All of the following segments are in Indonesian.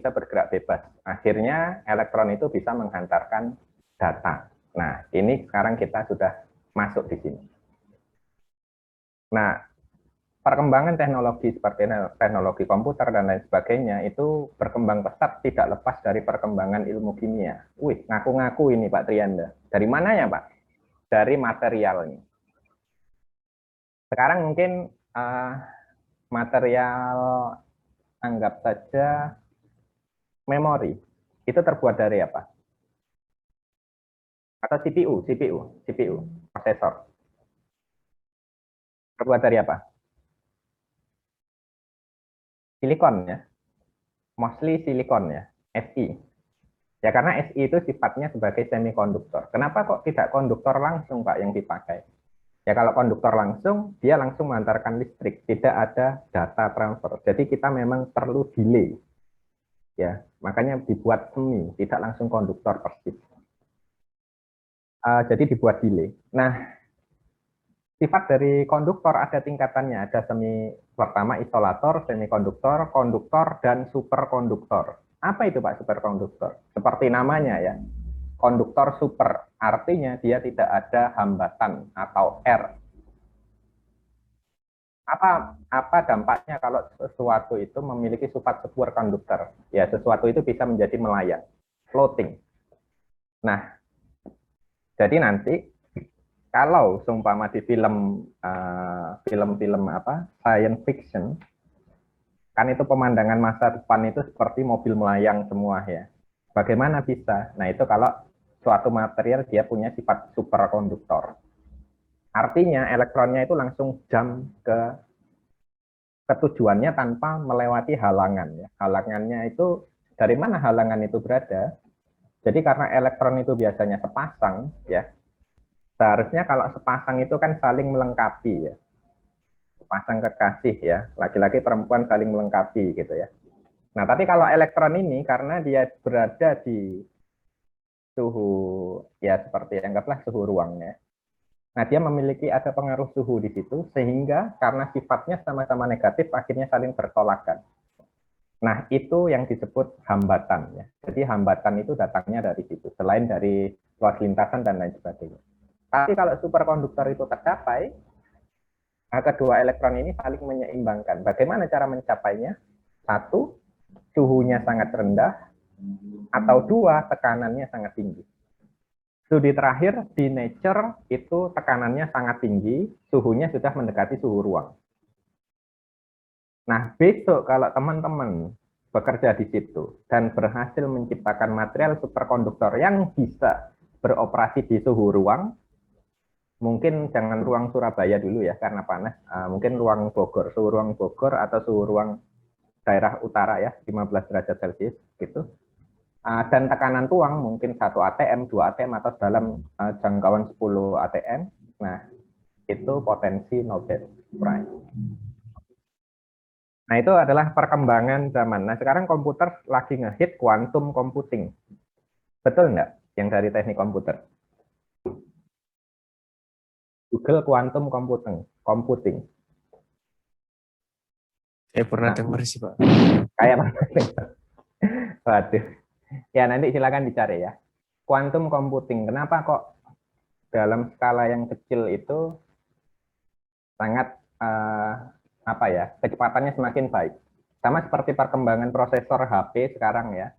bisa bergerak bebas. Akhirnya elektron itu bisa menghantarkan data. Nah, ini sekarang kita sudah masuk di sini. Nah, perkembangan teknologi seperti teknologi komputer dan lain sebagainya itu berkembang pesat tidak lepas dari perkembangan ilmu kimia. Wih, ngaku-ngaku ini Pak Trianda. Dari mana ya Pak? Dari materialnya. Sekarang mungkin material anggap saja memori. Itu terbuat dari apa? Atau CPU, prosesor. Terbuat dari apa? Silikon ya, mostly silikon ya, Si. Ya karena Si itu sifatnya sebagai semikonduktor. Kenapa kok tidak konduktor langsung Pak yang dipakai? Ya kalau konduktor langsung, dia langsung mengantarkan listrik, tidak ada data transfer. Jadi kita memang perlu delay. Ya, makanya dibuat semi, tidak langsung konduktor persis. Jadi dibuat delay. Nah, sifat dari konduktor ada tingkatannya. Ada semi pertama isolator, semikonduktor, konduktor, dan superkonduktor. Apa itu Pak superkonduktor? Seperti namanya ya, konduktor super. Artinya dia tidak ada hambatan atau R. Apa dampaknya kalau sesuatu itu memiliki sifat superkonduktor? Ya, sesuatu itu bisa menjadi melayang, floating. Nah, jadi nanti kalau seumpama di film-film science fiction kan itu pemandangan masa depan itu seperti mobil melayang semua ya. Bagaimana bisa? Nah itu kalau suatu material dia punya sifat superkonduktor. Artinya elektronnya itu langsung jump ke tujuannya tanpa melewati halangan ya. Halangannya itu dari mana halangan itu berada? Jadi karena elektron itu biasanya sepasang ya. Seharusnya kalau sepasang itu kan saling melengkapi ya. Sepasang kekasih ya, laki-laki perempuan saling melengkapi gitu ya. Nah, tapi kalau elektron ini karena dia berada di suhu ya seperti anggaplah suhu ruangnya. Nah, dia memiliki ada pengaruh suhu di situ sehingga karena sifatnya sama-sama negatif akhirnya saling bertolakan. Nah, itu yang disebut hambatan ya. Jadi hambatan itu datangnya dari situ, selain dari luas lintasan dan lain sebagainya. Tapi kalau superkonduktor itu tercapai, nah, kedua elektron ini saling menyeimbangkan. Bagaimana cara mencapainya? Satu, suhunya sangat rendah, atau dua, tekanannya sangat tinggi. Studi terakhir di Nature itu tekanannya sangat tinggi, suhunya sudah mendekati suhu ruang. Nah, besok kalau teman-teman bekerja di situ dan berhasil menciptakan material superkonduktor yang bisa beroperasi di suhu ruang, mungkin jangan ruang Surabaya dulu ya karena panas, mungkin ruang Bogor, suhu ruang Bogor atau suhu ruang daerah utara ya 15 derajat Celcius gitu. Dan tekanan tuang mungkin 1 atm, 2 atm atau dalam jangkauan 10 atm. Nah, itu potensi Nobel Prize. Nah, itu adalah perkembangan zaman. Nah, sekarang komputer lagi ngehit quantum computing. Betul nggak yang dari teknik komputer? Google quantum computing. Saya pernah Nah, dengar sih Pak. kayak waduh. Ya, nanti silakan dicari ya. Quantum computing. Kenapa kok dalam skala yang kecil itu sangat apa ya, kecepatannya semakin baik. Sama seperti perkembangan prosesor HP sekarang ya.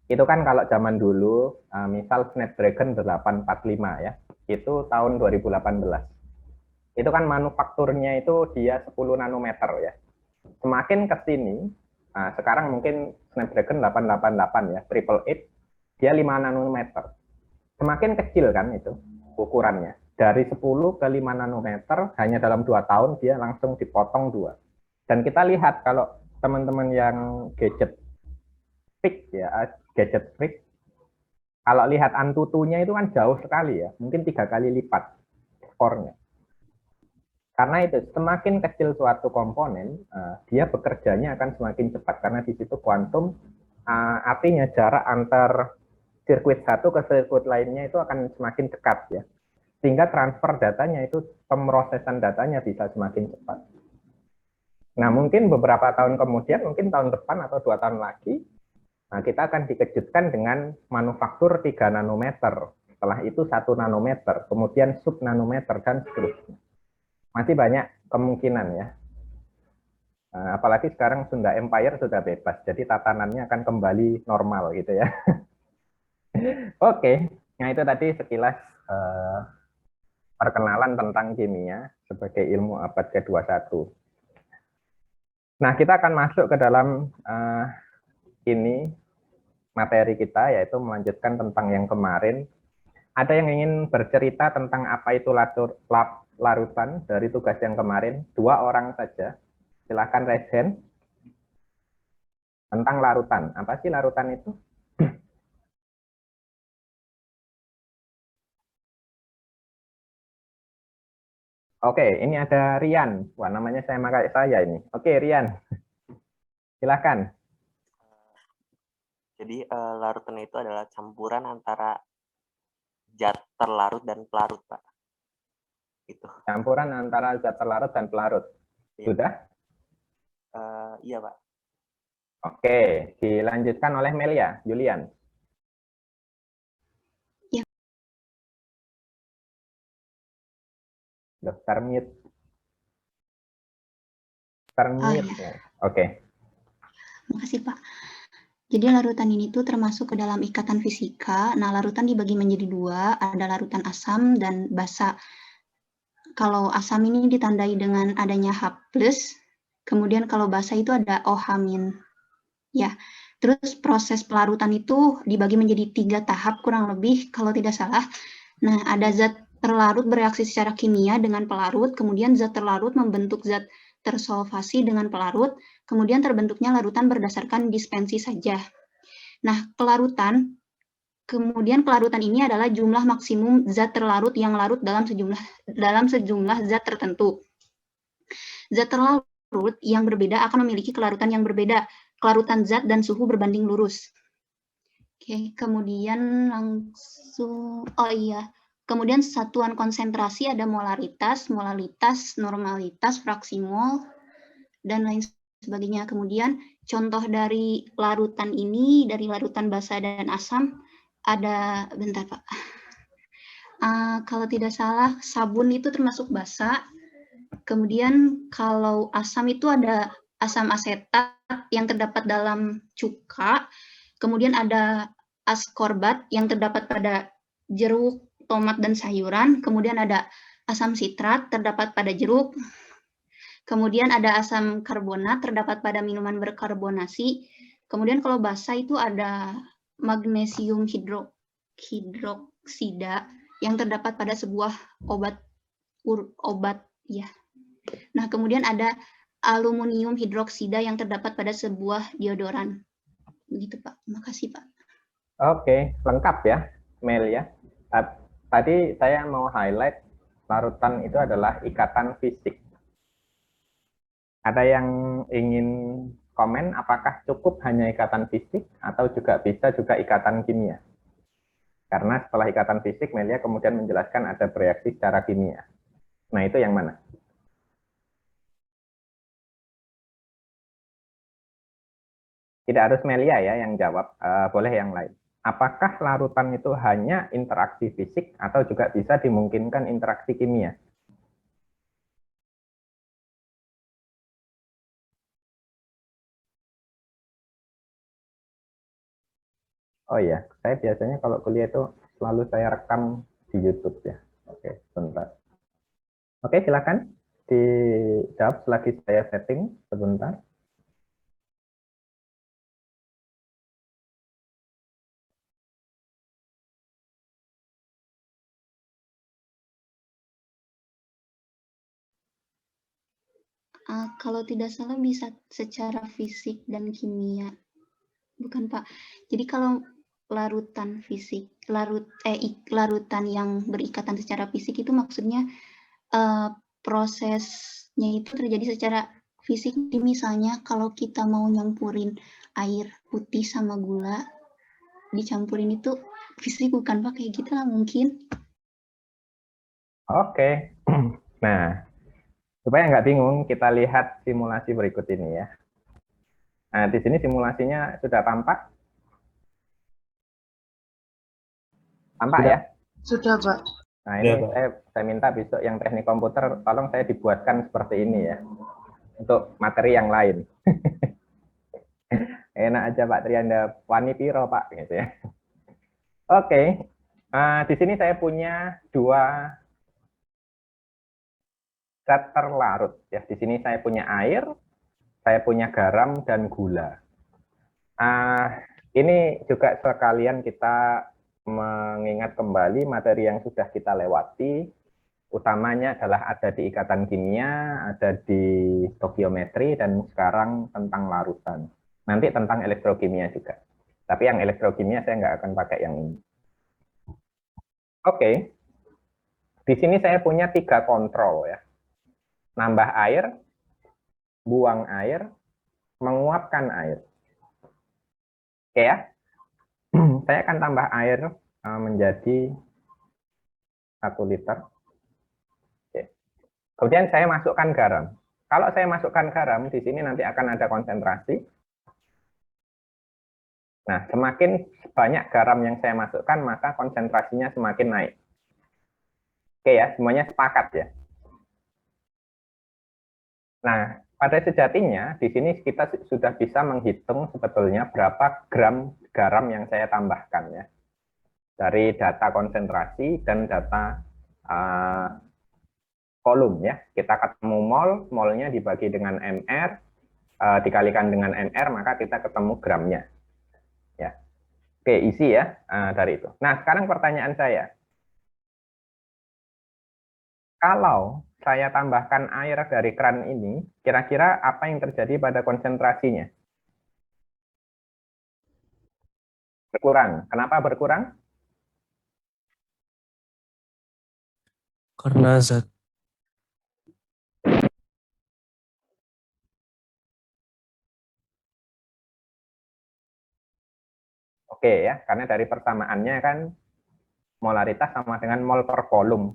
Itu kan kalau zaman dulu, misal Snapdragon 845 ya, itu tahun 2018. Itu kan manufakturnya itu dia 10 nanometer ya. Semakin ke sini, sekarang mungkin Snapdragon 888 ya, triple eight, dia 5 nanometer. Semakin kecil kan itu ukurannya. Dari 10 ke 5 nanometer, hanya dalam 2 tahun dia langsung dipotong 2. Dan kita lihat kalau teman-teman yang gadget freak ya, gadget freak, kalau lihat Antutunya itu kan jauh sekali ya, mungkin 3 kali lipat skornya. Karena itu semakin kecil suatu komponen, dia bekerjanya akan semakin cepat karena di situ kuantum artinya jarak antar sirkuit satu ke sirkuit lainnya itu akan semakin dekat ya. Sehingga transfer datanya itu pemrosesan datanya bisa semakin cepat. Nah, mungkin beberapa tahun kemudian, mungkin tahun depan atau 2 tahun lagi, Nah, kita akan dikejutkan dengan manufaktur 3 nanometer, setelah itu 1 nanometer, kemudian sub nanometer, dan seterusnya. Masih banyak kemungkinan ya. Apalagi sekarang Sunda Empire sudah bebas, jadi tatanannya akan kembali normal gitu ya. Oke, nah itu tadi sekilas perkenalan tentang kimia sebagai ilmu abad ke-21. Nah, kita akan masuk ke dalam ini materi kita, yaitu melanjutkan tentang yang kemarin. Ada yang ingin bercerita tentang apa itu larutan dari tugas yang kemarin? 2 orang saja. Silakan raise hand. Tentang larutan. Apa sih larutan itu? Oke, ini ada Rian. Wah, namanya saya kayak saya ini. Oke, Rian. Silakan. Jadi larutan itu adalah campuran antara zat terlarut dan pelarut, Pak. Itu. Campuran antara zat terlarut dan pelarut. Iya. Sudah? Iya, Pak. Oke, dilanjutkan oleh Melia, Julian. Ya. Daftar mute. Daftar mute. Ya. Oke. Makasih, Pak. Jadi larutan ini tuh termasuk ke dalam ikatan fisika. Nah, larutan dibagi menjadi 2, ada larutan asam dan basa. Kalau asam ini ditandai dengan adanya H+, kemudian kalau basa itu ada OH-. Ya, terus proses pelarutan itu dibagi menjadi 3 tahap kurang lebih, kalau tidak salah. Nah, ada zat terlarut bereaksi secara kimia dengan pelarut, kemudian zat terlarut membentuk zat tersolvasi dengan pelarut, kemudian terbentuknya larutan berdasarkan dispensi saja. Nah, pelarutan, kemudian pelarutan ini adalah jumlah maksimum zat terlarut yang larut dalam sejumlah zat tertentu. Zat terlarut yang berbeda akan memiliki kelarutan yang berbeda, kelarutan zat dan suhu berbanding lurus. Oke, kemudian langsung, kemudian satuan konsentrasi ada molaritas, molalitas, normalitas, fraksi mol, dan lain sebagainya. Kemudian contoh dari larutan ini, dari larutan basa dan asam, ada, bentar Pak. Kalau tidak salah, sabun itu termasuk basa. Kemudian kalau asam itu ada asam asetat yang terdapat dalam cuka. Kemudian ada askorbat yang terdapat pada jeruk, tomat, dan sayuran. Kemudian ada asam sitrat terdapat pada jeruk. Kemudian ada asam karbonat terdapat pada minuman berkarbonasi. Kemudian kalau basa itu ada magnesium hidroksida yang terdapat pada sebuah obat ya. Nah, kemudian ada aluminium hidroksida yang terdapat pada sebuah deodoran. Begitu, Pak. Terima kasih, Pak. Oke, lengkap ya, Mel ya. Tadi saya mau highlight larutan itu adalah ikatan fisik. Ada yang ingin komen apakah cukup hanya ikatan fisik atau juga bisa juga ikatan kimia? Karena setelah ikatan fisik, Melia kemudian menjelaskan ada bereaksi secara kimia. Nah, itu yang mana? Tidak harus Melia ya yang jawab, boleh yang lain. Apakah larutan itu hanya interaksi fisik atau juga bisa dimungkinkan interaksi kimia? Oh iya, saya biasanya kalau kuliah itu selalu saya rekam di YouTube ya. Oke, sebentar. Oke, silakan dijawab selagi saya setting sebentar. Kalau tidak salah bisa secara fisik dan kimia. Bukan, Pak. Jadi kalau larutan fisik, larutan yang berikatan secara fisik itu maksudnya prosesnya itu terjadi secara fisik. Misalnya kalau kita mau nyampurin air putih sama gula, dicampurin itu fisik bukan, Pak? Kayak gitu lah mungkin. Oke. Nah, supaya nggak bingung, kita lihat simulasi berikut ini ya. Nah, di sini simulasinya sudah tampak. Tampak Sudah. ya? Sudah, Pak. Nah, Iya, ini Pak. saya minta besok yang teknik komputer, tolong saya dibuatkan seperti ini ya, untuk materi yang lain. Enak aja Pak Trianda, wani piro Pak, gitu ya. Oke, di sini saya punya dua zat terlarut. Ya, di sini saya punya air, saya punya garam dan gula. Ini juga sekalian kita mengingat kembali materi yang sudah kita lewati, utamanya adalah ada di ikatan kimia, ada di stokiometri, dan sekarang tentang larutan. Nanti tentang elektrokimia juga. Tapi yang elektrokimia saya nggak akan pakai yang ini. Oke. Di sini saya punya 3 kontrol ya. Nambah air, buang air, menguapkan air. Oke ya. Saya akan tambah air menjadi 1 liter. Oke. Kemudian saya masukkan garam. Kalau saya masukkan garam, di sini nanti akan ada konsentrasi. Nah, semakin banyak garam yang saya masukkan, maka konsentrasinya semakin naik. Oke ya, semuanya sepakat ya. Nah, pada sejatinya, di sini kita sudah bisa menghitung sebetulnya berapa gram garam yang saya tambahkan ya. Dari data konsentrasi dan data volume ya. Kita ketemu mol, molnya dibagi dengan mr, dikalikan dengan mr, maka kita ketemu gramnya. Ya. Oke, isi ya dari itu. Nah, sekarang pertanyaan saya. Kalau saya tambahkan air dari keran ini, kira-kira apa yang terjadi pada konsentrasinya? Berkurang. Kenapa berkurang? Karena zat Oke ya, karena dari persamaannya kan molaritas sama dengan mol per volume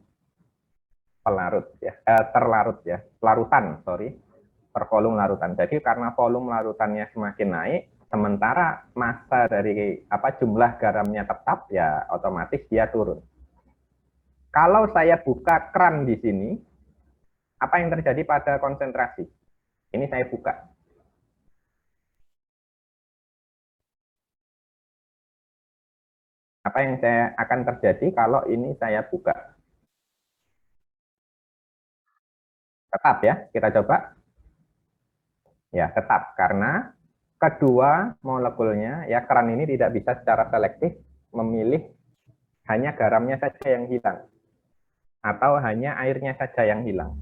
pelarut ya, terlarut ya, larutan, sorry, per volume larutan. Jadi karena volume larutannya semakin naik, sementara massa dari jumlah garamnya tetap, ya otomatis dia turun. Kalau saya buka keran di sini, apa yang terjadi pada konsentrasi? Ini saya buka. Apa yang akan terjadi kalau ini saya buka? Tetap ya, kita coba. Ya, tetap. Karena kedua molekulnya, ya keran ini tidak bisa secara selektif memilih hanya garamnya saja yang hilang. Atau hanya airnya saja yang hilang.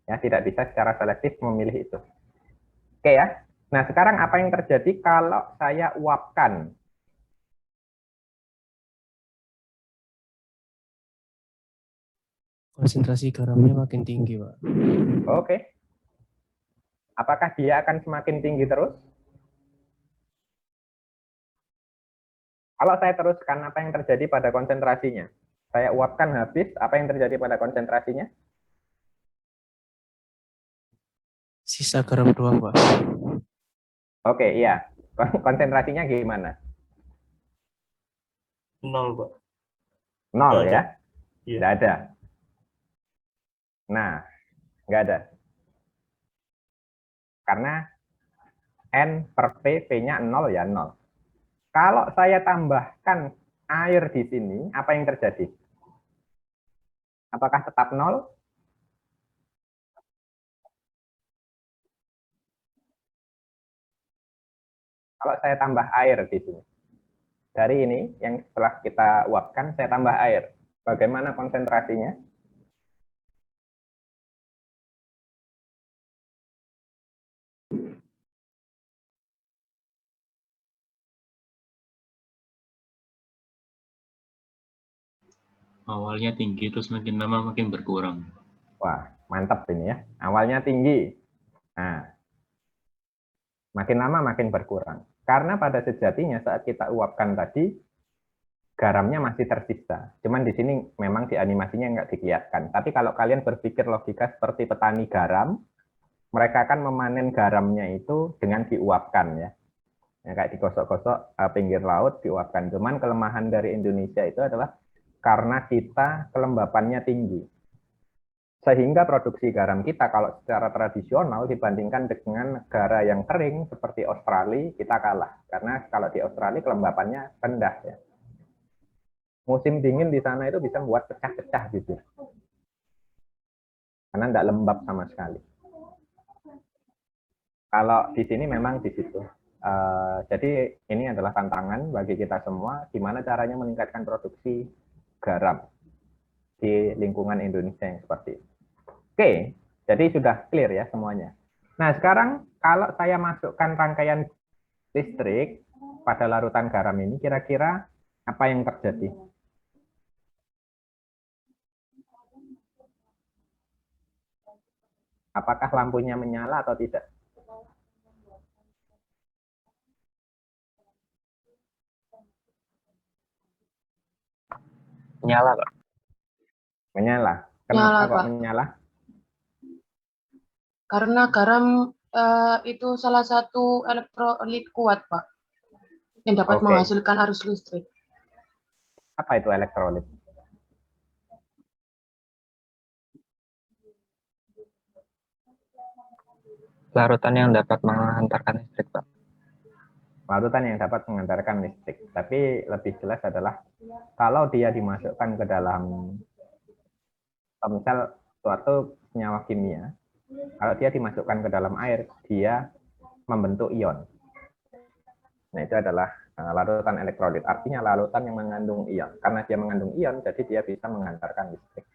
Ya, tidak bisa secara selektif memilih itu. Oke ya. Nah, sekarang apa yang terjadi kalau saya uapkan? konsentrasi garamnya makin tinggi, Pak. Oke. Apakah dia akan semakin tinggi terus? Kalau saya teruskan, apa yang terjadi pada konsentrasinya? Saya uapkan habis, apa yang terjadi pada konsentrasinya? Sisa garam doang, Pak. Oke, iya. Konsentrasinya gimana? 0, Pak. 0 Nggak ya? Iya. Tidak ada. Nah, nggak ada. Karena N per P, P-nya 0 ya 0. Kalau saya tambahkan air di sini, apa yang terjadi? Apakah tetap 0? Kalau saya tambah air di sini. Dari ini, yang setelah kita uapkan, saya tambah air. Bagaimana konsentrasinya? Awalnya tinggi, terus makin lama makin berkurang. Wah, mantap ini ya. Awalnya tinggi. Nah, makin lama makin berkurang. Karena pada sejatinya saat kita uapkan tadi, garamnya masih tersisa. Cuman di sini memang di animasinya nggak dilihatkan. Tapi kalau kalian berpikir logika seperti petani garam, mereka akan memanen garamnya itu dengan diuapkan ya. yang kayak digosok-gosok pinggir laut diuapkan. Cuman kelemahan dari Indonesia itu adalah karena kita kelembapannya tinggi. Sehingga produksi garam kita kalau secara tradisional dibandingkan dengan negara yang kering seperti Australia, kita kalah. Karena kalau di Australia kelembapannya rendah ya. Musim dingin di sana itu bisa membuat pecah-pecah gitu. Karena tidak lembab sama sekali. Kalau di sini memang di situ. Jadi ini adalah tantangan bagi kita semua, gimana caranya meningkatkan produksi garam di lingkungan Indonesia yang seperti ini. Oke, jadi sudah clear ya semuanya. Nah, sekarang kalau saya masukkan rangkaian listrik pada larutan garam ini, kira-kira apa yang terjadi? Apakah lampunya menyala atau tidak? Nyala, Pak. Menyala. Kenapa Nyala, kok Pak. menyala? Karena garam itu salah satu elektrolit kuat, Pak, yang dapat Oke. menghasilkan arus listrik. Apa itu elektrolit? Larutan yang dapat menghantarkan listrik, Pak. Larutan yang dapat mengantarkan listrik. Tapi lebih jelas adalah kalau dia dimasukkan ke dalam, misal suatu senyawa kimia, kalau dia dimasukkan ke dalam air, dia membentuk ion. Nah, itu adalah larutan elektrolit. Artinya larutan yang mengandung ion. Karena dia mengandung ion, jadi dia bisa mengantarkan listrik.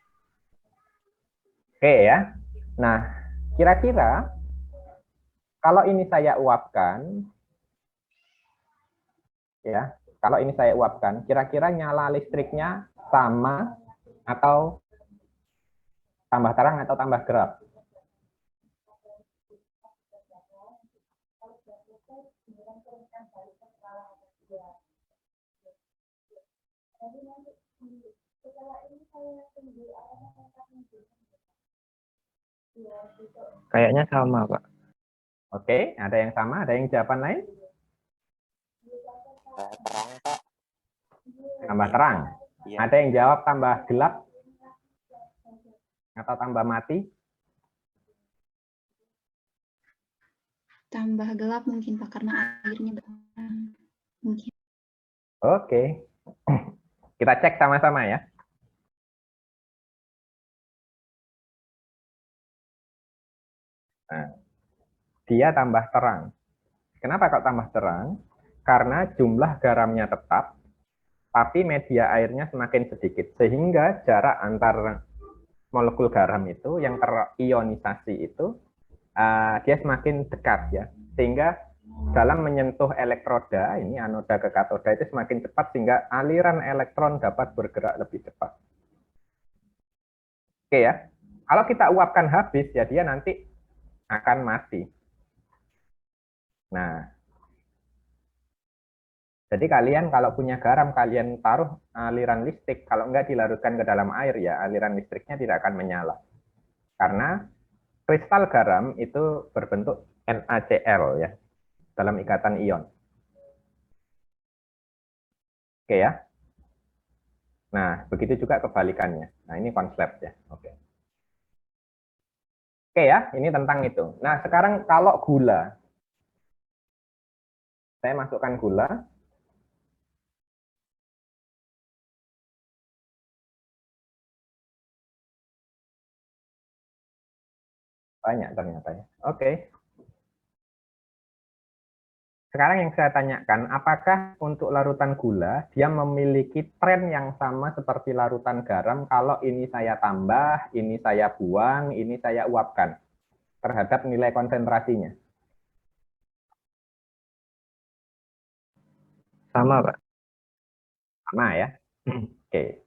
Oke ya. Nah, kira-kira kalau ini saya uapkan, ya, kalau ini saya uapkan, kira-kira nyala listriknya sama atau tambah terang atau tambah gelap? Kayaknya sama, Pak. Oke, ada yang sama, ada yang jawaban lain? Terang, Pak. Tambah terang. Iya. Ada yang jawab tambah gelap atau tambah mati? Tambah gelap mungkin Pak, karena airnya berkurang. Mungkin. Oke. Kita cek sama-sama ya. Nah, dia tambah terang. Kenapa kok tambah terang? Karena jumlah garamnya tetap, tapi media airnya semakin sedikit. Sehingga jarak antar molekul garam itu yang terionisasi itu, dia semakin dekat ya. Sehingga dalam menyentuh elektroda, ini anoda ke katoda itu semakin cepat sehingga aliran elektron dapat bergerak lebih cepat. Oke ya. Kalau kita uapkan habis ya dia nanti akan mati. Nah, jadi kalian kalau punya garam kalian taruh aliran listrik, kalau enggak dilarutkan ke dalam air ya aliran listriknya tidak akan menyala. Karena kristal garam itu berbentuk NaCl ya, dalam ikatan ion. Oke ya. Nah, begitu juga kebalikannya. Nah, ini konslet ya. Oke. Oke ya, ini tentang itu. Nah, sekarang kalau gula. Saya masukkan gula. Banyak ternyata ya. Oke. Sekarang yang saya tanyakan, apakah untuk larutan gula, dia memiliki tren yang sama seperti larutan garam, kalau ini saya tambah, ini saya buang, ini saya uapkan, terhadap nilai konsentrasinya? Sama, Pak. Sama ya? Oke.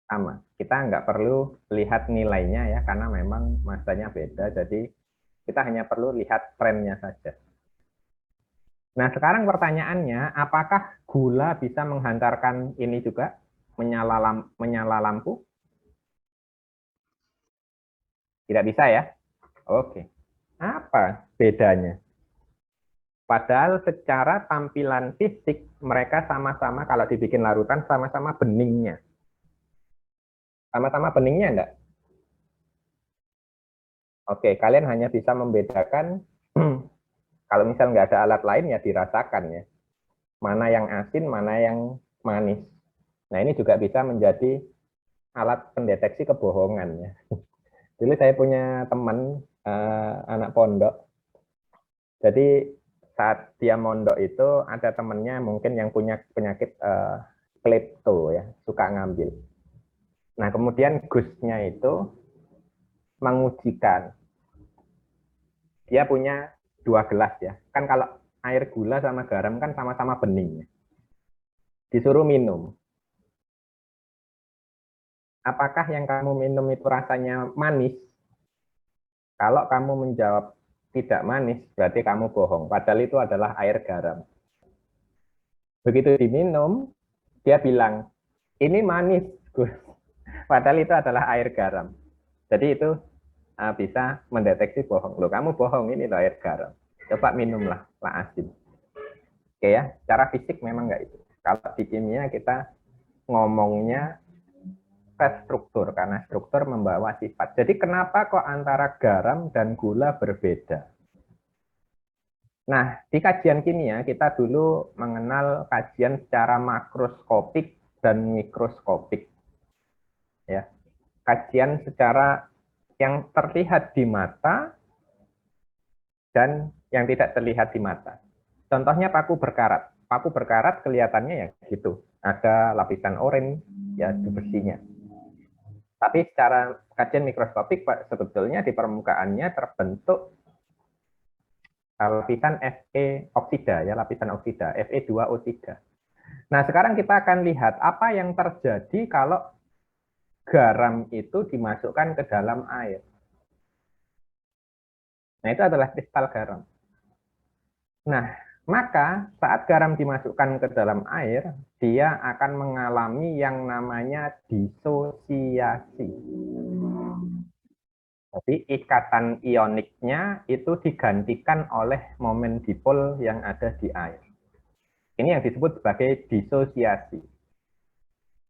Sama. Kita nggak perlu lihat nilainya ya, karena memang masanya beda, jadi kita hanya perlu lihat trennya saja. Nah, sekarang pertanyaannya, apakah gula bisa menghantarkan ini juga, menyala lampu? Tidak bisa ya? Oke. Apa bedanya? Padahal secara tampilan fisik mereka sama-sama kalau dibikin larutan sama-sama beningnya. Sama-sama beningnya enggak? Oke, kalian hanya bisa membedakan kalau misal nggak ada alat lain ya dirasakan ya. Mana yang asin, mana yang manis. Nah ini juga bisa menjadi alat pendeteksi kebohongan ya. Dulu saya punya teman anak pondok. Jadi saat dia mondok itu ada temannya mungkin yang punya penyakit klepto ya, suka ngambil. Nah kemudian gusnya itu mengujikan. Dia punya 2 gelas ya. Kan kalau air gula sama garam kan sama-sama bening. Disuruh minum. Apakah yang kamu minum itu rasanya manis? Kalau kamu menjawab tidak manis, berarti kamu bohong. Padahal itu adalah air garam. Begitu diminum, dia bilang, ini manis, Gus. Padahal itu adalah air garam. Jadi itu bisa mendeteksi bohong. Loh, kamu bohong, ini loh air garam. Coba minumlah, lah asin. Oke ya, secara fisik memang enggak itu. Kalau di kimia kita ngomongnya struktur, karena struktur membawa sifat. Jadi kenapa kok antara garam dan gula berbeda? Nah, di kajian kimia kita dulu mengenal kajian secara makroskopik dan mikroskopik. Ya. Kajian secara yang terlihat di mata dan yang tidak terlihat di mata. Contohnya paku berkarat. Paku berkarat kelihatannya ya gitu. Ada lapisan oranye ya di besinya. Tapi secara kajian mikroskopik sebetulnya di permukaannya terbentuk lapisan Fe oksida ya, lapisan oksida Fe2O3. Nah, sekarang kita akan lihat apa yang terjadi kalau garam itu dimasukkan ke dalam air. Nah, itu adalah kristal garam. Nah, maka saat garam dimasukkan ke dalam air, dia akan mengalami yang namanya disosiasi. Jadi ikatan ioniknya itu digantikan oleh momen dipol yang ada di air. Ini yang disebut sebagai disosiasi.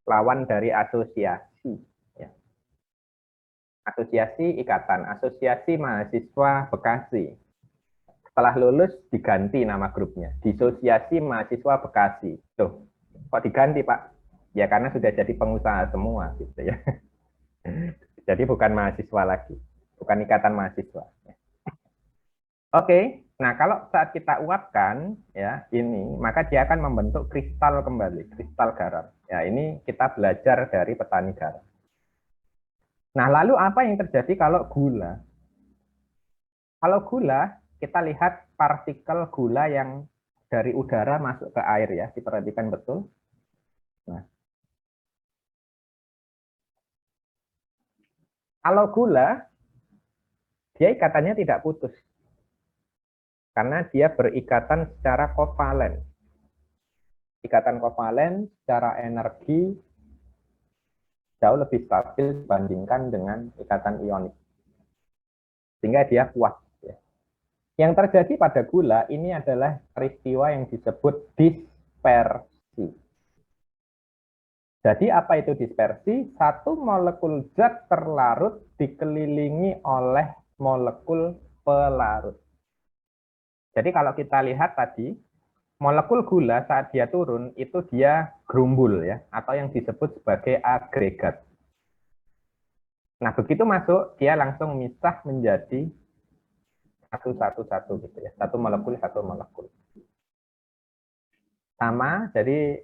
Lawan dari asosiasi. Asosiasi ikatan, asosiasi mahasiswa Bekasi. Setelah lulus diganti nama grupnya, disosiasi mahasiswa Bekasi. Tuh, kok diganti Pak? Ya karena sudah jadi pengusaha semua gitu ya. Jadi bukan mahasiswa lagi, bukan ikatan mahasiswa. Oke, nah kalau saat kita uapkan ya ini, maka dia akan membentuk kristal kembali, kristal garam. Ya ini kita belajar dari petani garam. Nah, lalu apa yang terjadi kalau gula? Kalau gula, kita lihat partikel gula yang dari udara masuk ke air ya, diperhatikan betul. Nah, kalau gula, dia ikatannya tidak putus. Karena dia berikatan secara kovalen. Ikatan kovalen secara energi jauh lebih stabil dibandingkan dengan ikatan ionik. Sehingga dia kuat. Ya. Yang terjadi pada gula ini adalah peristiwa yang disebut dispersi. Jadi apa itu dispersi? Satu molekul zat terlarut dikelilingi oleh molekul pelarut. Jadi kalau kita lihat tadi, molekul gula saat dia turun itu dia gerumbul ya, atau yang disebut sebagai agregat. Nah, begitu masuk dia langsung misah menjadi satu gitu ya, satu molekul. Sama, jadi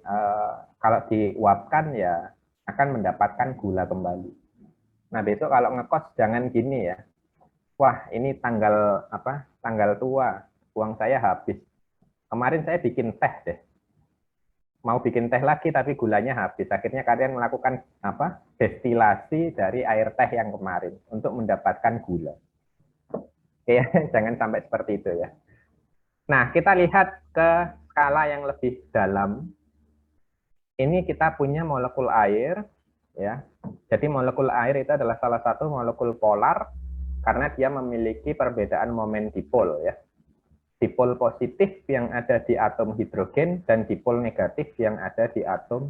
kalau diuapkan ya akan mendapatkan gula kembali. Nah, besok kalau ngekos jangan gini ya. Wah, ini tanggal tua, uang saya habis. Kemarin saya bikin teh deh. Mau bikin teh lagi tapi gulanya habis. Akhirnya kalian melakukan destilasi dari air teh yang kemarin untuk mendapatkan gula. Oke, jangan sampai seperti itu ya. Nah, kita lihat ke skala yang lebih dalam. Ini kita punya molekul air ya. Jadi molekul air itu adalah salah satu molekul polar karena dia memiliki perbedaan momen dipol ya. dipol positif yang ada di atom hidrogen dan dipol negatif yang ada di atom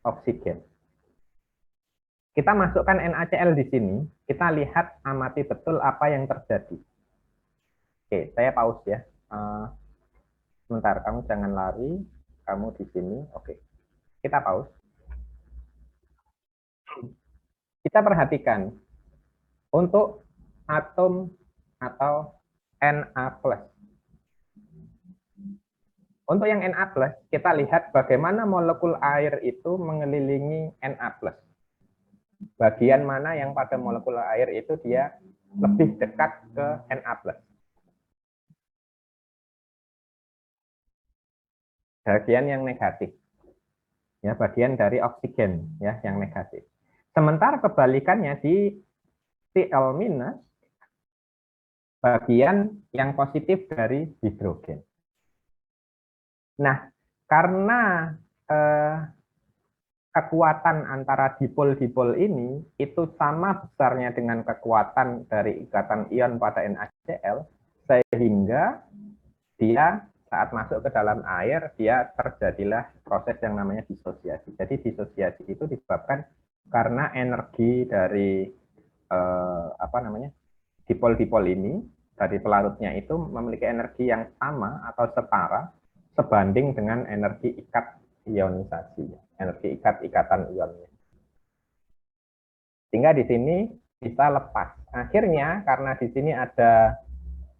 oksigen. Kita masukkan NaCl di sini, kita lihat amati betul apa yang terjadi. Oke, saya pause ya. Sebentar, kamu jangan lari, kamu di sini. Oke, kita pause. Kita perhatikan, untuk atom atau Na+. Untuk yang Na+, kita lihat bagaimana molekul air itu mengelilingi Na+. Bagian mana yang pada molekul air itu dia lebih dekat ke Na+. Bagian yang negatif. Ya, bagian dari oksigen ya yang negatif. Sementara kebalikannya di Cl- bagian yang positif dari hidrogen. Nah, karena kekuatan antara dipol-dipol ini itu sama besarnya dengan kekuatan dari ikatan ion pada NaCl, sehingga dia saat masuk ke dalam air, dia terjadilah proses yang namanya disosiasi. Jadi disosiasi itu disebabkan karena energi dari dipol-dipol ini, dari pelarutnya itu memiliki energi yang sama atau setara sebanding dengan energi ikat ionisasi, energi ikatan ionnya. Sehingga di sini bisa lepas. Akhirnya karena di sini ada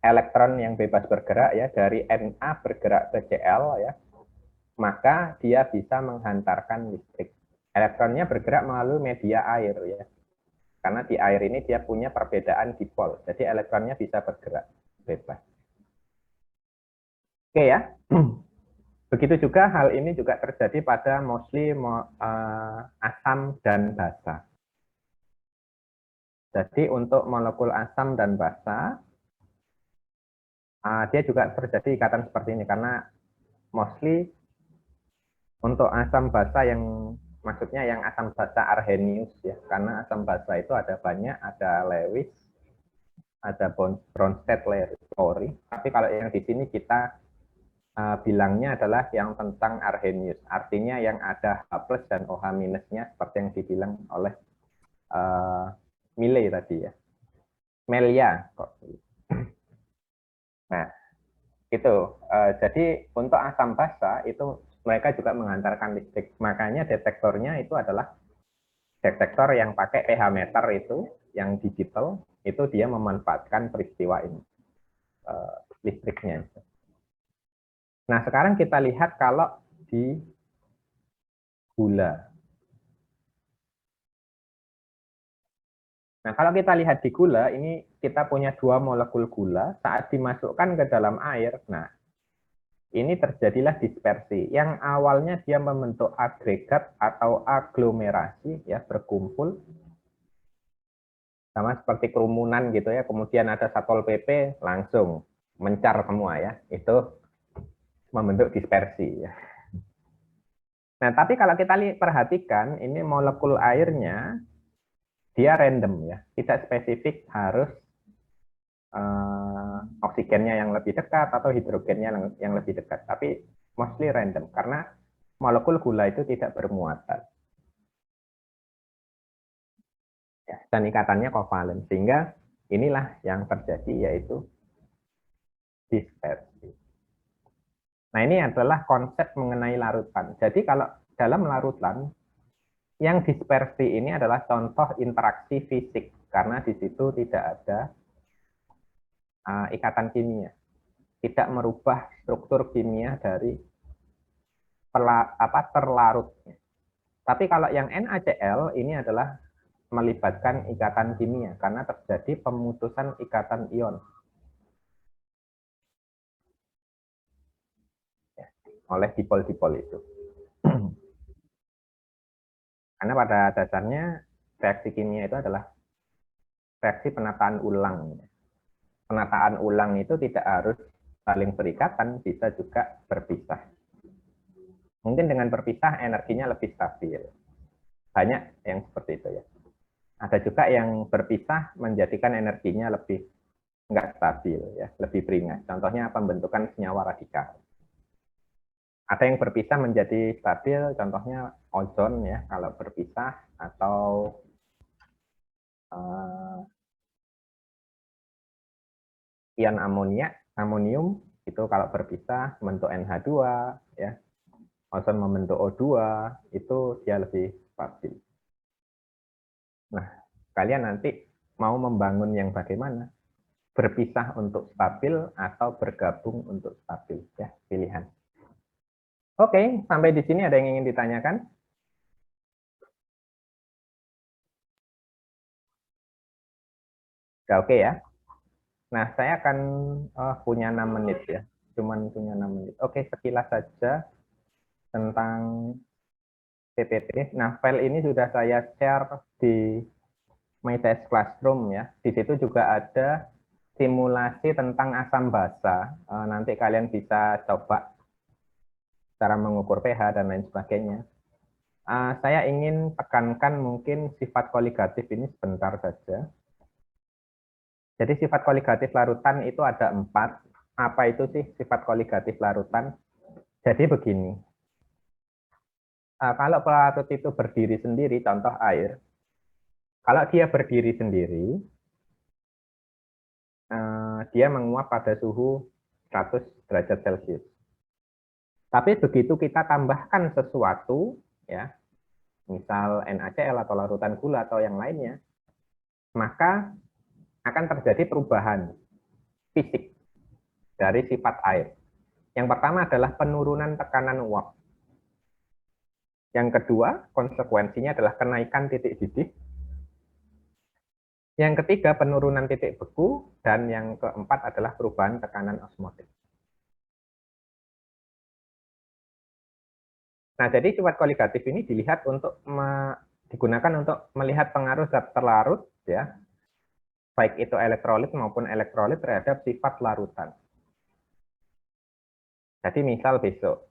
elektron yang bebas bergerak ya, dari Na bergerak ke Cl ya, maka dia bisa menghantarkan listrik. Elektronnya bergerak melalui media air ya. Karena di air ini dia punya perbedaan dipol. Jadi elektronnya bisa bergerak bebas. Oke ya. Begitu juga hal ini juga terjadi pada mostly asam dan basa. Jadi untuk molekul asam dan basa, dia juga terjadi ikatan seperti ini karena mostly untuk asam basa yang maksudnya yang asam basa arrhenius ya, karena asam basa itu ada banyak, ada Lewis, ada Bronsted-Lowry. Tapi kalau yang di sini kita bilangnya adalah yang tentang arrhenius, artinya yang ada H+ dan OH minusnya seperti yang dibilang oleh Milley tadi ya, Melia kok. Nah itu jadi untuk asam basa itu mereka juga menghantarkan listrik, makanya detektornya itu adalah detektor yang pakai pH meter itu yang digital, itu dia memanfaatkan peristiwa ini listriknya. Nah, sekarang kita lihat kalau di gula. Nah, kalau kita lihat di gula, ini kita punya 2 molekul gula, saat dimasukkan ke dalam air, nah, ini terjadilah dispersi. Yang awalnya dia membentuk agregat atau aglomerasi, ya, berkumpul, sama seperti kerumunan gitu ya, kemudian ada Satpol PP, langsung mencar semua ya, itu membentuk dispersi ya. Nah, tapi kalau kita perhatikan, ini molekul airnya, dia random ya, tidak spesifik harus oksigennya yang lebih dekat atau hidrogennya yang lebih dekat, tapi mostly random, karena molekul gula itu tidak bermuatan. Ya, dan ikatannya kovalen, sehingga inilah yang terjadi, yaitu dispersi. Nah, ini adalah konsep mengenai larutan. Jadi kalau dalam larutan, yang dispersi ini adalah contoh interaksi fisik, karena di situ tidak ada ikatan kimia, tidak merubah struktur kimia dari terlarutnya. Tapi kalau yang NaCl ini adalah melibatkan ikatan kimia, karena terjadi pemutusan ikatan ion oleh dipol-dipol itu. Karena pada dasarnya reaksi kimia itu adalah reaksi penataan ulang. Penataan ulang itu tidak harus saling berikatan, bisa juga berpisah. Mungkin dengan berpisah energinya lebih stabil. Banyak yang seperti itu ya. Ada juga yang berpisah menjadikan energinya lebih nggak stabil, ya, lebih beringas. Contohnya pembentukan senyawa radikal. Ada yang berpisah menjadi stabil, contohnya ozon ya, kalau berpisah, atau ion amonium itu kalau berpisah membentuk NH2 ya. Ozon membentuk O2 itu dia lebih stabil. Nah, kalian nanti mau membangun yang bagaimana? Berpisah untuk stabil atau bergabung untuk stabil ya, pilihan. Oke, sampai di sini ada yang ingin ditanyakan? Udah oke ya. Nah, saya akan punya 6 menit ya. Cuman punya 6 menit. Oke, sekilas saja tentang PPT. Nah, file ini sudah saya share di MyTest Classroom ya. Di situ juga ada simulasi tentang asam basa. Nanti kalian bisa coba cara mengukur pH dan lain sebagainya. Saya ingin tekankan mungkin sifat koligatif ini sebentar saja. Jadi sifat koligatif larutan itu ada 4. Apa itu sih sifat koligatif larutan? Jadi begini. Kalau pelarut itu berdiri sendiri, contoh air. Kalau dia berdiri sendiri, dia menguap pada suhu 100 derajat Celcius. Tapi begitu kita tambahkan sesuatu, ya, misal NaCl atau larutan gula atau yang lainnya, maka akan terjadi perubahan fisik dari sifat air. Yang pertama adalah penurunan tekanan uap. Yang kedua, konsekuensinya adalah kenaikan titik didih. Yang ketiga, penurunan titik beku. Dan yang keempat adalah perubahan tekanan osmotik. Nah, jadi sifat koligatif ini dilihat untuk digunakan untuk melihat pengaruh zat terlarut, ya, baik itu elektrolit maupun elektrolit terhadap sifat larutan. Jadi misal besok,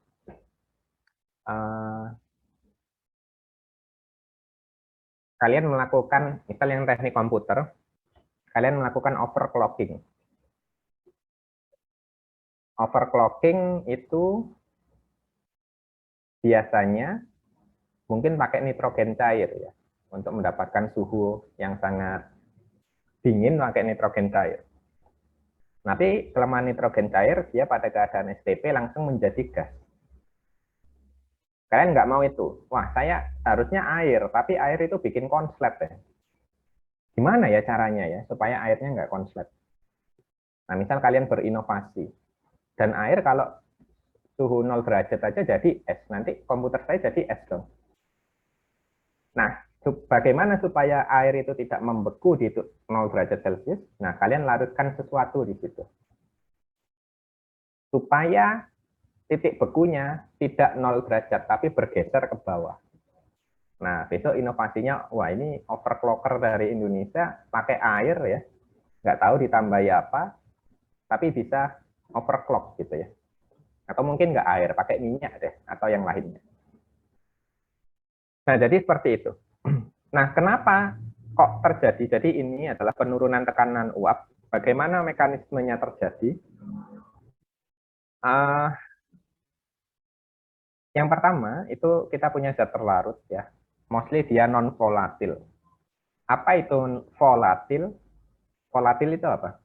kalian melakukan, misal yang teknik komputer, kalian melakukan overclocking. Overclocking itu biasanya mungkin pakai nitrogen cair ya, untuk mendapatkan suhu yang sangat dingin pakai nitrogen cair. Nanti kelemahan nitrogen cair, dia pada keadaan STP langsung menjadi gas. Kalian nggak mau itu. Wah, saya harusnya air, tapi air itu bikin konslet ya. Gimana ya caranya ya, supaya airnya nggak konslet? Nah, misal kalian berinovasi. Dan air kalau suhu 0 derajat aja jadi es. Nanti komputer saya jadi es dong. Nah, bagaimana supaya air itu tidak membeku di 0 derajat Celcius? Nah, kalian larutkan sesuatu di situ. Supaya titik bekunya tidak 0 derajat, tapi bergeser ke bawah. Nah, besok inovasinya, wah ini overclocker dari Indonesia, pakai air ya. Nggak tahu ditambahi apa, tapi bisa overclock gitu ya. Atau mungkin nggak air, pakai minyak deh, atau yang lainnya. Nah, jadi seperti itu. Nah, kenapa kok terjadi? Jadi ini adalah penurunan tekanan uap. Bagaimana mekanismenya terjadi? Yang pertama, itu kita punya zat terlarut ya. Mostly dia non-volatil. Apa itu volatil? Volatil itu apa?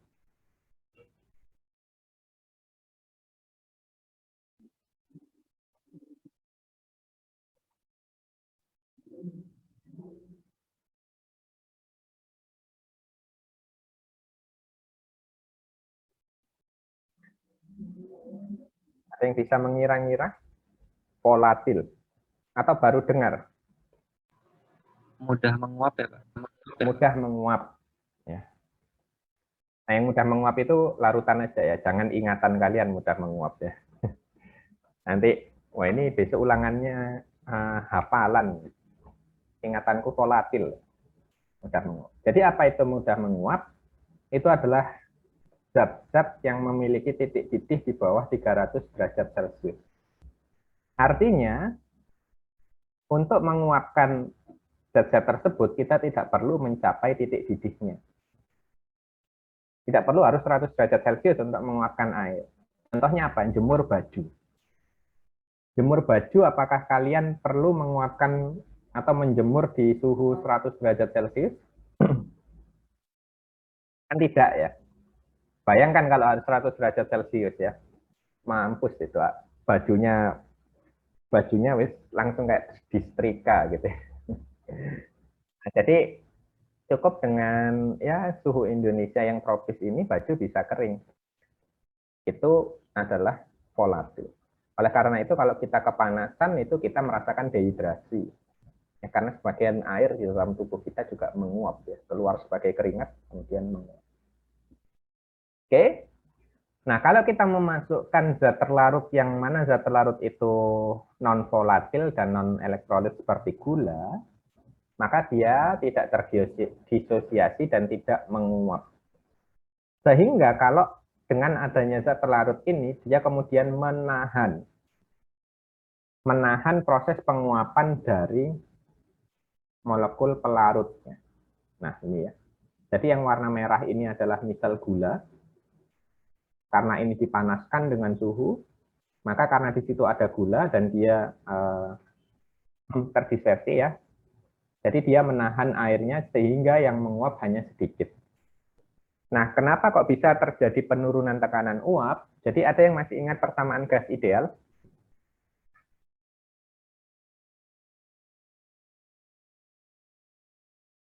Ada yang bisa mengira-ngira? Volatil. Atau baru dengar? Mudah menguap ya, Pak. Mudah menguap. Ya. Nah, yang mudah menguap itu larutan aja ya. Jangan ingatan kalian mudah menguap ya. Nanti, wah ini besok ulangannya hafalan. Ingatanku volatil. Mudah menguap. Jadi apa itu mudah menguap? Itu adalah zat-zat yang memiliki titik didih di bawah 300 derajat Celcius. Artinya, untuk menguapkan zat-zat tersebut, kita tidak perlu mencapai titik didihnya. Tidak perlu harus 100 derajat Celcius untuk menguapkan air. Contohnya apa? Jemur baju. Jemur baju, apakah kalian perlu menguapkan atau menjemur di suhu 100 derajat Celcius? Kan tidak ya. Bayangkan kalau harus 100 derajat Celcius ya. Mampus itu, bajunya wis langsung kayak disetrika gitu. Nah, jadi cukup dengan ya suhu Indonesia yang tropis ini baju bisa kering. Itu adalah volatil. Oleh karena itu kalau kita kepanasan itu kita merasakan dehidrasi. Ya, karena sebagian air di dalam tubuh kita juga menguap ya, keluar sebagai keringat kemudian menguap. Oke. Nah, kalau kita memasukkan zat terlarut yang mana zat terlarut itu non volatil dan non elektrolit seperti gula, maka dia tidak terdisosiasi dan tidak menguap. Sehingga kalau dengan adanya zat terlarut ini, dia kemudian menahan proses penguapan dari molekul pelarutnya. Nah, ini ya. Jadi yang warna merah ini adalah misal gula. Karena ini dipanaskan dengan suhu, maka karena di situ ada gula dan dia terdisersi ya. Jadi dia menahan airnya sehingga yang menguap hanya sedikit. Nah, kenapa kok bisa terjadi penurunan tekanan uap? Jadi ada yang masih ingat persamaan gas ideal?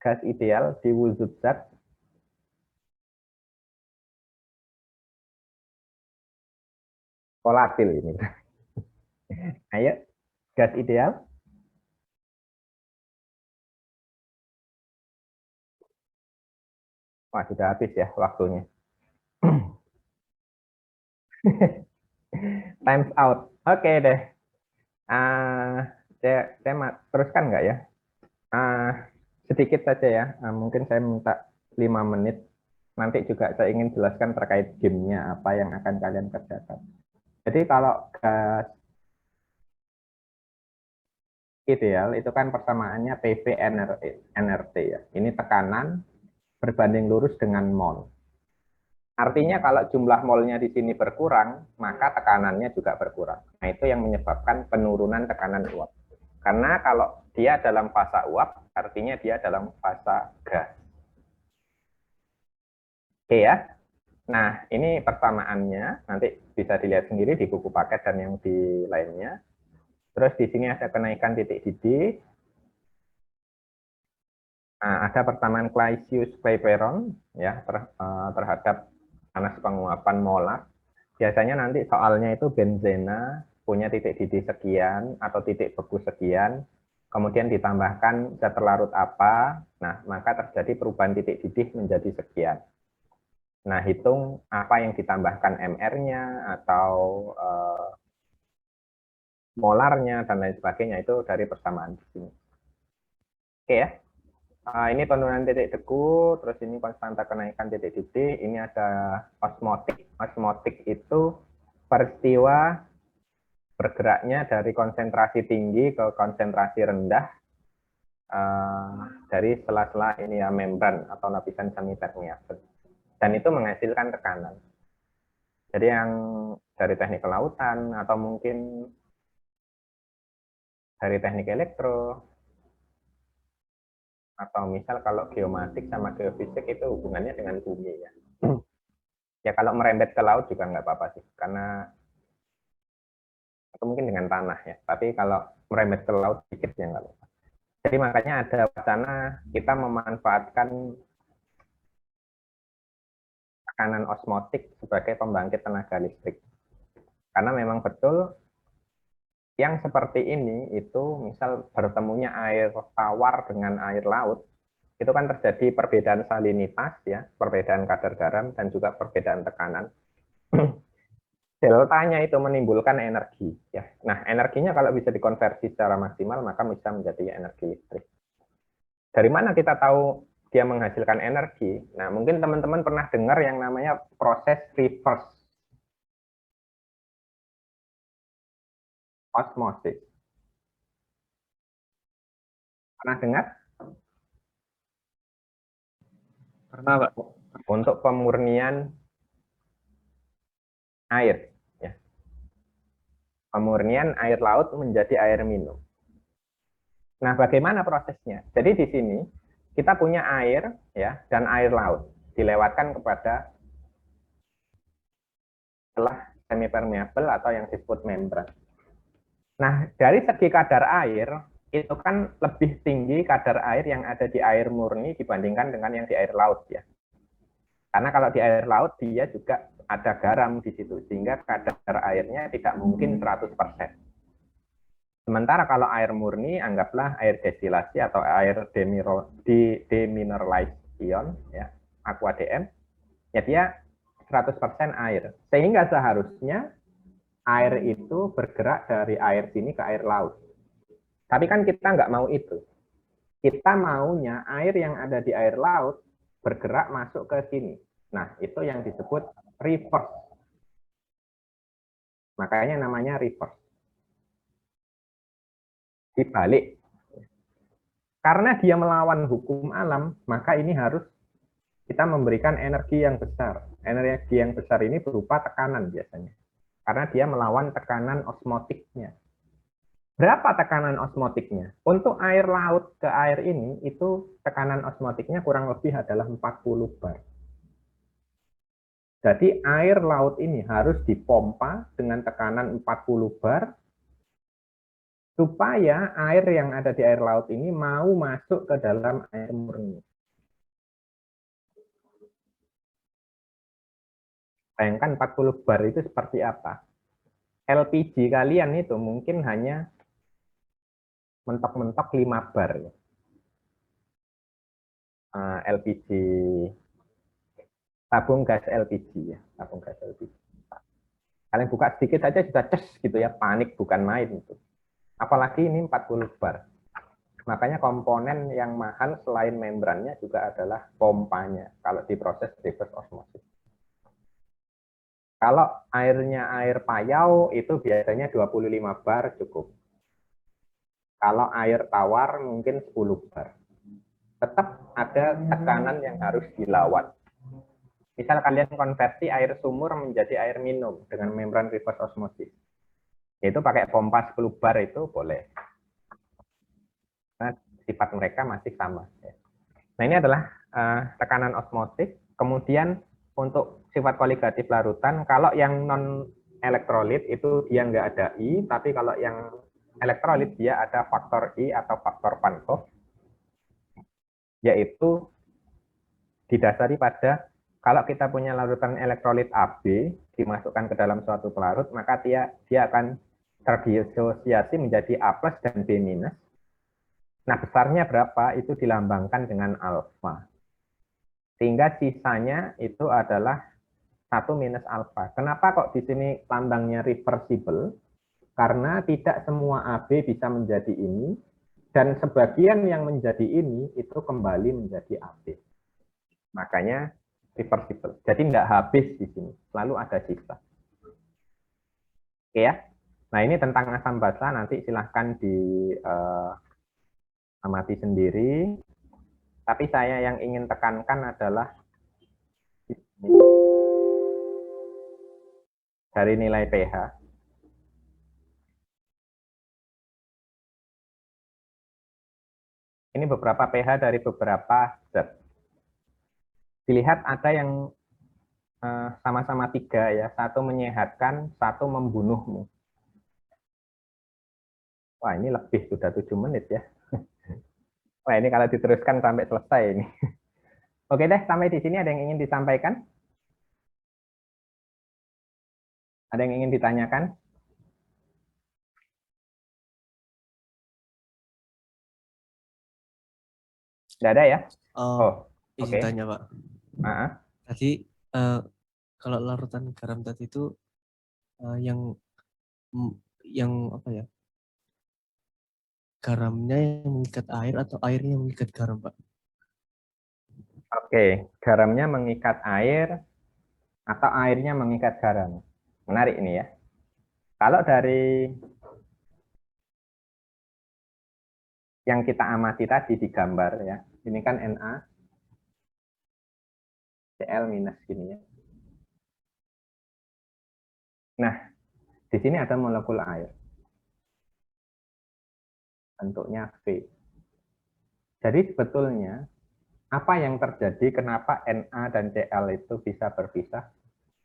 Gas ideal di wujud zat. Volatil ini. Ayo, gas ideal. Wah, sudah habis ya waktunya. Times out. Oke deh. Saya teruskan nggak ya? Sedikit saja ya. Mungkin saya minta 5 menit. Nanti juga saya ingin jelaskan terkait gamenya apa yang akan kalian kerjakan. Jadi kalau gas ideal itu kan persamaannya PV nRT ya. Ini tekanan berbanding lurus dengan mol. Artinya kalau jumlah molnya di sini berkurang, maka tekanannya juga berkurang. Nah, itu yang menyebabkan penurunan tekanan uap. Karena kalau dia dalam fase uap, artinya dia dalam fase gas. Oke ya. Nah, ini persamaannya. Nanti bisa dilihat sendiri di buku paket dan yang di lainnya. Terus di sini ada kenaikan titik didih. Nah, ada persamaan Claisius-Clapeyron ya terhadap panas penguapan molar. Biasanya nanti soalnya itu benzena punya titik didih sekian atau titik beku sekian, kemudian ditambahkan zat terlarut apa, nah maka terjadi perubahan titik didih menjadi sekian. Nah, hitung apa yang ditambahkan MR-nya atau molarnya dan lain sebagainya itu dari persamaan di sini. Oke ya. Ini penurunan titik deku, terus ini konstanta kenaikan titik didih, ini ada osmotik. Osmotik itu peristiwa bergeraknya dari konsentrasi tinggi ke konsentrasi rendah dari sela-sela ini ya membran atau lapisan semipermeabel. Dan itu menghasilkan tekanan. Jadi yang dari teknik kelautan atau mungkin dari teknik elektro, atau misal kalau geomatik sama geofisik itu hubungannya dengan bumi ya. Ya kalau merembet ke laut juga nggak apa-apa sih, karena atau mungkin dengan tanah ya. Tapi kalau merembet ke laut sedikit ya nggak apa-apa. Jadi makanya ada wacana kita memanfaatkan tekanan osmotik sebagai pembangkit tenaga listrik. Karena memang betul yang seperti ini itu misal bertemunya air tawar dengan air laut, itu kan terjadi perbedaan salinitas ya, perbedaan kadar garam dan juga perbedaan tekanan. Deltanya itu menimbulkan energi ya. Nah, energinya kalau bisa dikonversi secara maksimal maka bisa menjadi energi listrik. Dari mana kita tahu dia menghasilkan energi? Nah, mungkin teman-teman pernah dengar yang namanya proses reverse osmosis. Pernah dengar? Pernah, Pak. untuk pemurnian air. Ya. Pemurnian air laut menjadi air minum. Nah, bagaimana prosesnya? Jadi di sini kita punya air ya dan air laut dilewatkan kepada setelah semi-permeable atau yang disebut membran. Nah, dari segi kadar air, itu kan lebih tinggi kadar air yang ada di air murni dibandingkan dengan yang di air laut ya. Karena kalau di air laut dia juga ada garam di situ, sehingga kadar airnya tidak mungkin 100%. Sementara kalau air murni, anggaplah air destilasi atau air demineralization, ya, aqua DM, ya dia 100% air. Sehingga seharusnya air itu bergerak dari air sini ke air laut. Tapi kan kita nggak mau itu. Kita maunya air yang ada di air laut bergerak masuk ke sini. Nah, itu yang disebut reverse. Makanya namanya reverse. Dibalik. Karena dia melawan hukum alam, maka ini harus kita memberikan energi yang besar. Energi yang besar ini berupa tekanan biasanya. Karena dia melawan tekanan osmotiknya. Berapa tekanan osmotiknya? Untuk air laut ke air ini, itu tekanan osmotiknya kurang lebih adalah 40 bar. Jadi air laut ini harus dipompa dengan tekanan 40 bar, supaya air yang ada di air laut ini mau masuk ke dalam air murni. Bayangkan 40 bar itu seperti apa? LPG kalian itu mungkin hanya mentok-mentok 5 bar. LPG, tabung gas LPG ya, tabung gas LPG. Kalian buka sedikit saja sudah ces gitu ya, panik bukan main itu. Apalagi ini 40 bar. Makanya komponen yang mahal selain membrannya juga adalah pompanya kalau diproses reverse osmosis. Kalau airnya air payau itu biasanya 25 bar cukup. Kalau air tawar mungkin 10 bar. Tetap ada tekanan yang harus dilawan. Misal kalian konversi air sumur menjadi air minum dengan membran reverse osmosis. Itu pakai pompa 10 bar itu boleh. Nah, sifat mereka masih sama. Nah, ini adalah tekanan osmosis. Kemudian untuk sifat koligatif larutan, kalau yang non elektrolit itu dia nggak ada I, tapi kalau yang elektrolit dia ada faktor I atau faktor Pankov, yaitu didasari pada kalau kita punya larutan elektrolit AB dimasukkan ke dalam suatu pelarut, maka dia akan terdisosiasi menjadi A+ dan B-. Nah, besarnya berapa itu dilambangkan dengan alfa. Sehingga sisanya itu adalah 1- alfa. Kenapa kok di sini lambangnya reversible? Karena tidak semua AB bisa menjadi ini, dan sebagian yang menjadi ini itu kembali menjadi AB. Makanya reversible. Jadi tidak habis di sini, selalu ada sisa. Oke ya. Nah, ini tentang asam basa, nanti silahkan amati sendiri. Tapi saya yang ingin tekankan adalah dari nilai pH. Ini beberapa pH dari beberapa zat. Dilihat ada yang sama-sama 3 ya, satu menyehatkan, satu membunuhmu. Wah, ini lebih sudah 7 menit ya. Wah, ini kalau diteruskan sampai selesai ini. Oke deh, sampai di sini ada yang ingin disampaikan? Ada yang ingin ditanyakan? Tidak ada ya? Oh, izin oke. tanya Pak. Tadi kalau larutan garam tadi itu yang apa ya? Garamnya yang mengikat air atau airnya yang mengikat garam, Pak? Oke, garamnya mengikat air atau airnya mengikat garam. Menarik ini ya. Kalau dari yang kita amati tadi di gambar ya, ini kan Na. Cl minus gini ya. Nah, di sini ada molekul air. Bentuknya V. Jadi sebetulnya apa yang terjadi kenapa Na dan Cl itu bisa berpisah?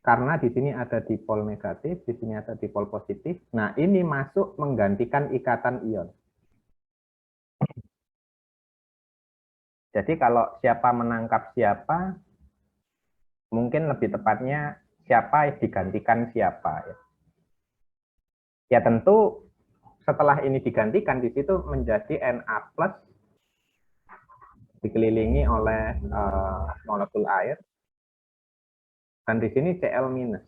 Karena di sini ada dipol negatif, di sini ada dipol positif. Nah, ini masuk menggantikan ikatan ion. Jadi kalau siapa menangkap siapa, mungkin lebih tepatnya siapa digantikan siapa. Ya tentu setelah ini digantikan, di situ menjadi Na plus dikelilingi oleh molekul air. Dan di sini Cl minus.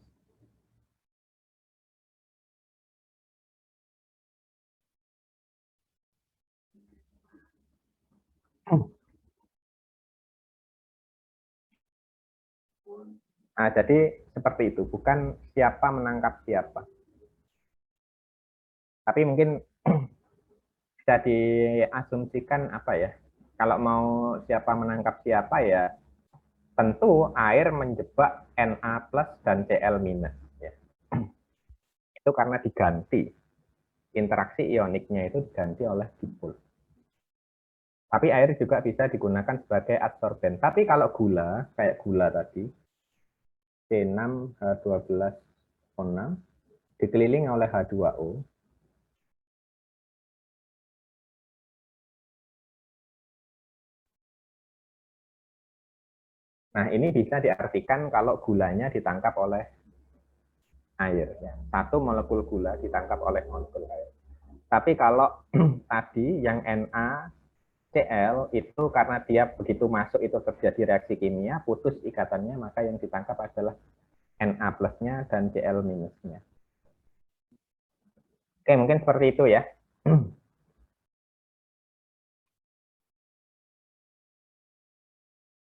Nah, jadi seperti itu, bukan siapa menangkap siapa. Tapi mungkin bisa diasumsikan apa ya, kalau mau siapa menangkap siapa ya, tentu air menjebak Na plus dan Cl minus. Ya. Itu karena diganti, interaksi ioniknya itu diganti oleh dipol. Tapi air juga bisa digunakan sebagai adsorben. Tapi kalau gula, kayak gula tadi, C6H12O6, dikelilingi oleh H2O, nah, ini bisa diartikan kalau gulanya ditangkap oleh air. Ya. Satu molekul gula ditangkap oleh molekul air. Tapi kalau tadi yang NaCl itu karena dia begitu masuk itu terjadi reaksi kimia, putus ikatannya, maka yang ditangkap adalah Na plusnya dan Cl minusnya. Oke, mungkin seperti itu ya.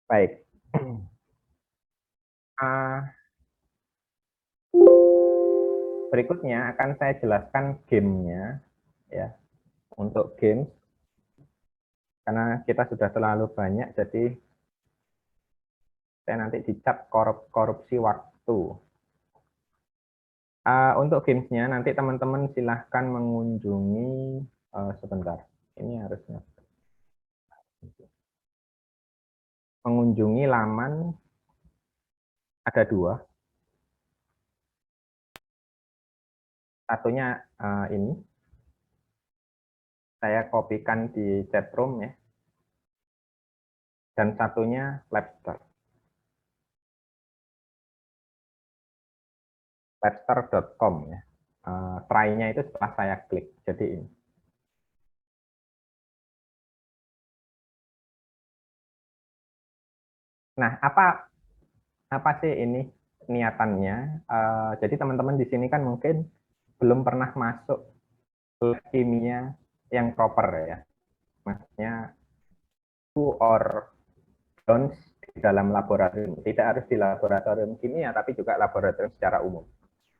Baik. Berikutnya akan saya jelaskan gamenya ya. Untuk game, karena kita sudah terlalu banyak, jadi saya nanti dicap korupsi waktu. Untuk gamesnya nanti teman-teman silahkan mengunjungi sebentar. Ini harusnya mengunjungi laman, ada dua. Satunya ini saya kopikan di chatroom ya. Dan satunya Labster. Labster.com ya. Try-nya itu setelah saya klik. Jadi ini. Nah, apa sih ini niatannya? Jadi teman-teman di sini kan mungkin belum pernah masuk ke kimia yang proper ya. Maksudnya do or don'ts di dalam laboratorium. Tidak harus di laboratorium kimia, tapi juga laboratorium secara umum.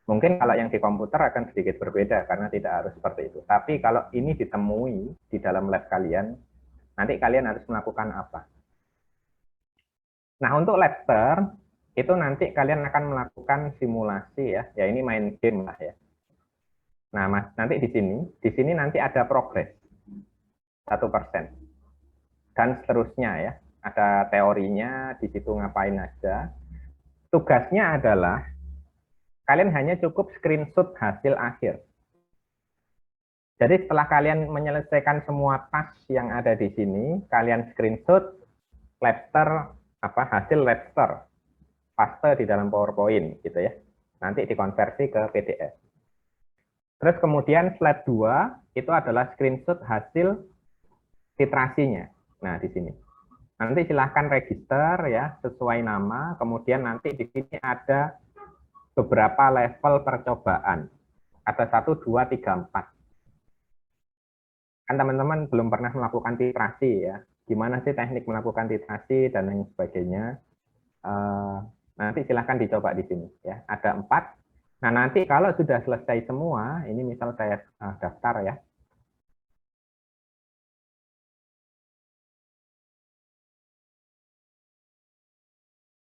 Mungkin kalau yang di komputer akan sedikit berbeda karena tidak harus seperti itu. Tapi kalau ini ditemui di dalam lab kalian, nanti kalian harus melakukan apa? Nah, untuk Labster, itu nanti kalian akan melakukan simulasi ya. Ya ini main game lah ya. Nah, Mas, nanti di sini nanti ada progres 1%. Dan seterusnya ya. Ada teorinya, di situ ngapain aja. Tugasnya adalah kalian hanya cukup screenshot hasil akhir. Jadi setelah kalian menyelesaikan semua task yang ada di sini, kalian screenshot Labster hasil Labster paste di dalam PowerPoint gitu ya. Nanti dikonversi ke PDF. Terus kemudian slide 2 itu adalah screenshot hasil titrasinya. Nah, di sini. Nanti silahkan register ya sesuai nama, kemudian nanti di sini ada beberapa level percobaan. Ada 1, 2, 3, 4. Kan teman-teman belum pernah melakukan titrasi ya. Gimana sih teknik melakukan titrasi dan lain sebagainya. Nanti silahkan dicoba di sini ya. Ada 4. Nah, nanti kalau sudah selesai semua, ini misal saya daftar ya.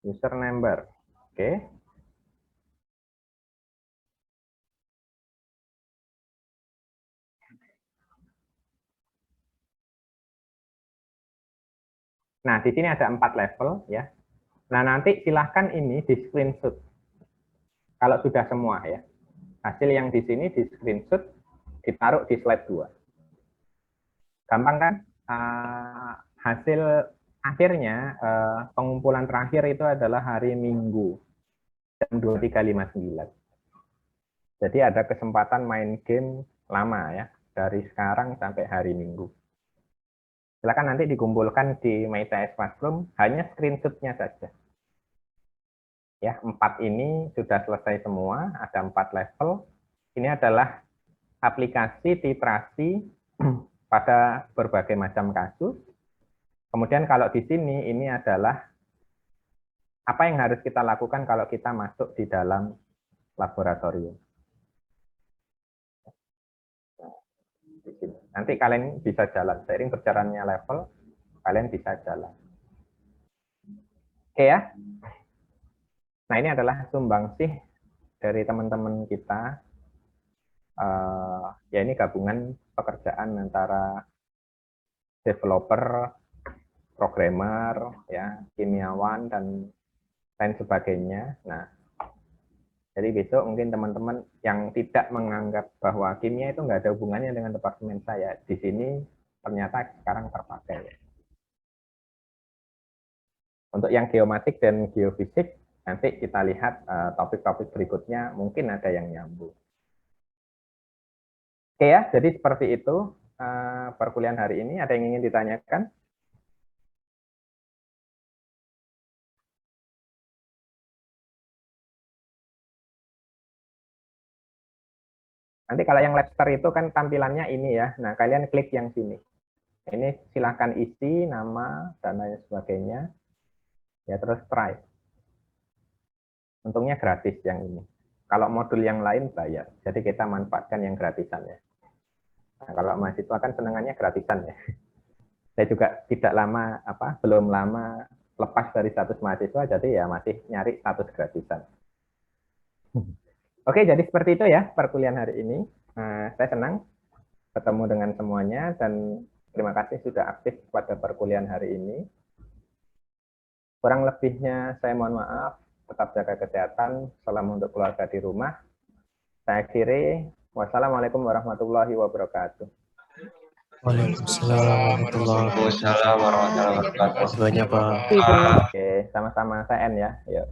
User number. Oke. Nah, di sini ada 4 level ya. Nah, nanti silahkan ini di screenshot. Kalau sudah semua ya. Hasil yang di sini di screenshot, ditaruh di slide 2. Gampang kan? Hasil akhirnya pengumpulan terakhir itu adalah hari Minggu jam 23.59. Jadi ada kesempatan main game lama ya, dari sekarang sampai hari Minggu. Silakan nanti dikumpulkan di MyTS Classroom, hanya screenshot-nya saja. Ya, 4 ini sudah selesai semua, ada 4 level. Ini adalah aplikasi titrasi pada berbagai macam kasus. Kemudian kalau di sini ini adalah apa yang harus kita lakukan kalau kita masuk di dalam laboratorium. Nanti kalian bisa jalan, seiring berjalannya level, kalian bisa jalan. Oke ya. Nah, ini adalah sumbangsih dari teman-teman kita. Ya, ini gabungan pekerjaan antara developer, programmer, ya, kimiawan, dan lain sebagainya. Nah, jadi besok mungkin teman-teman yang tidak menganggap bahwa kimia itu nggak ada hubungannya dengan departemen saya, di sini ternyata sekarang terpakai. Untuk yang geomatik dan geofisik, nanti kita lihat topik-topik berikutnya, mungkin ada yang nyambung. Oke ya, jadi seperti itu perkuliahan hari ini. Ada yang ingin ditanyakan? Nanti kalau yang Labster itu kan tampilannya ini ya. Nah, kalian klik yang sini. Ini silahkan isi nama dan lain sebagainya. Ya, terus try. Untungnya gratis yang ini. Kalau modul yang lain bayar. Jadi kita manfaatkan yang gratisan ya. Nah, kalau mahasiswa kan senangannya gratisan ya. Saya juga tidak lama belum lama lepas dari status mahasiswa, jadi ya masih nyari status gratisan. Oke, jadi seperti itu ya perkuliahan hari ini. Saya senang ketemu dengan semuanya dan terima kasih sudah aktif pada perkuliahan hari ini. Kurang lebihnya saya mohon maaf, tetap jaga kesehatan, salam untuk keluarga di rumah. Saya akhiri, wassalamualaikum warahmatullahi wabarakatuh. Waalaikumsalam warahmatullahi wabarakatuh. Banyak Pak. Oke, sama-sama saya N ya. Yuk.